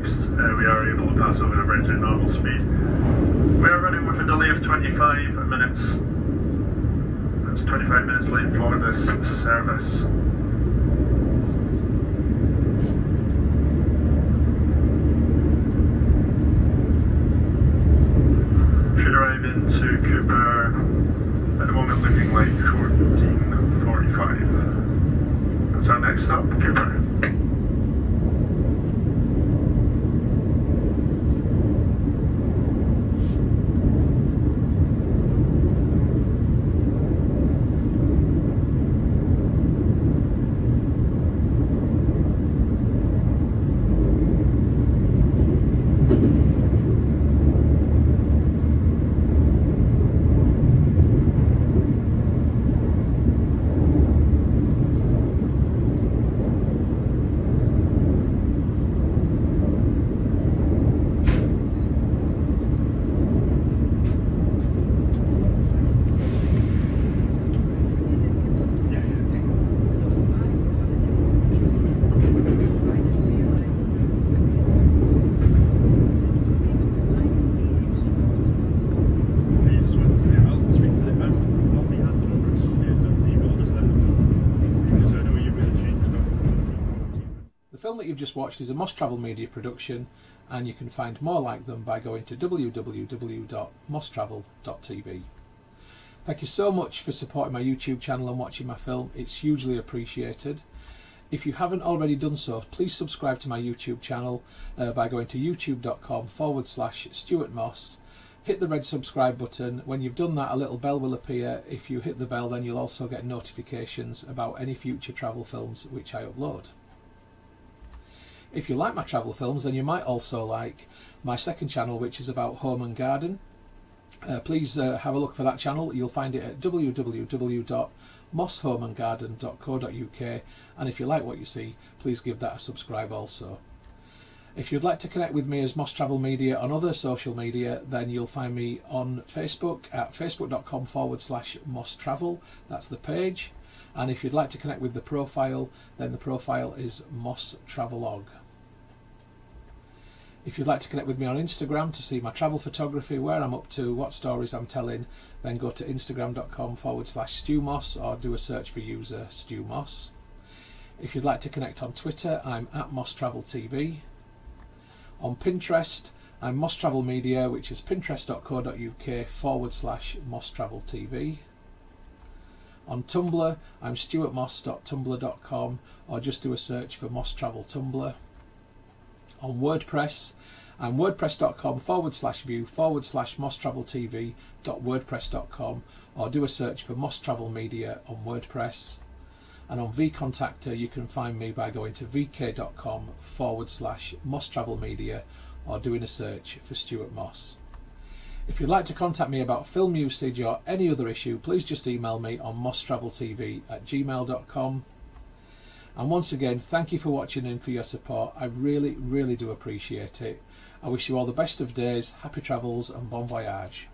context, we are able to pass over the bridge at normal speed. We are running with a delay of 25 minutes. That's 25 minutes late for this service. Should arrive into Cooper at the moment looking like 14:45. That's our next stop, Cooper. The film that you've just watched is a Moss Travel Media production, and you can find more like them by going to www.mosstravel.tv. Thank you so much for supporting my YouTube channel and watching my film. It's hugely appreciated. If you haven't already done so, please subscribe to my YouTube channel by going to youtube.com/Stuart Moss. Hit the red subscribe button. When you've done that, a little bell will appear. If you hit the bell, then you'll also get notifications about any future travel films which I upload. If you like my travel films, then you might also like my second channel, which is about home and garden. Please have a look for that channel. You'll find it at www.mosshomeandgarden.co.uk, and if you like what you see, please give that a subscribe also. If you'd like to connect with me as Moss Travel Media on other social media, then you'll find me on Facebook at facebook.com/Moss Travel. That's the page. And if you'd like to connect with the profile, then the profile is Moss Travelog. If you'd like to connect with me on Instagram to see my travel photography, where I'm up to, what stories I'm telling, then go to instagram.com/StuMoss or do a search for user Stu Moss. If you'd like to connect on Twitter, I'm at Moss Travel TV. On Pinterest, I'm Moss Travel Media, which is pinterest.co.uk/Moss Travel TV. On Tumblr, I'm stuartmoss.tumblr.com, or just do a search for Moss Travel Tumblr. On WordPress, I'm wordpress.com/view/MossTravelTV.wordpress.com, or do a search for Moss Travel Media on WordPress. And on vContactor, you can find me by going to vk.com/Moss Travel Media, or doing a search for Stuart Moss. If you'd like to contact me about film usage or any other issue, please just email me on mosstraveltv@gmail.com. And once again, thank you for watching and for your support. I really, really do appreciate it. I wish you all the best of days, happy travels and bon voyage.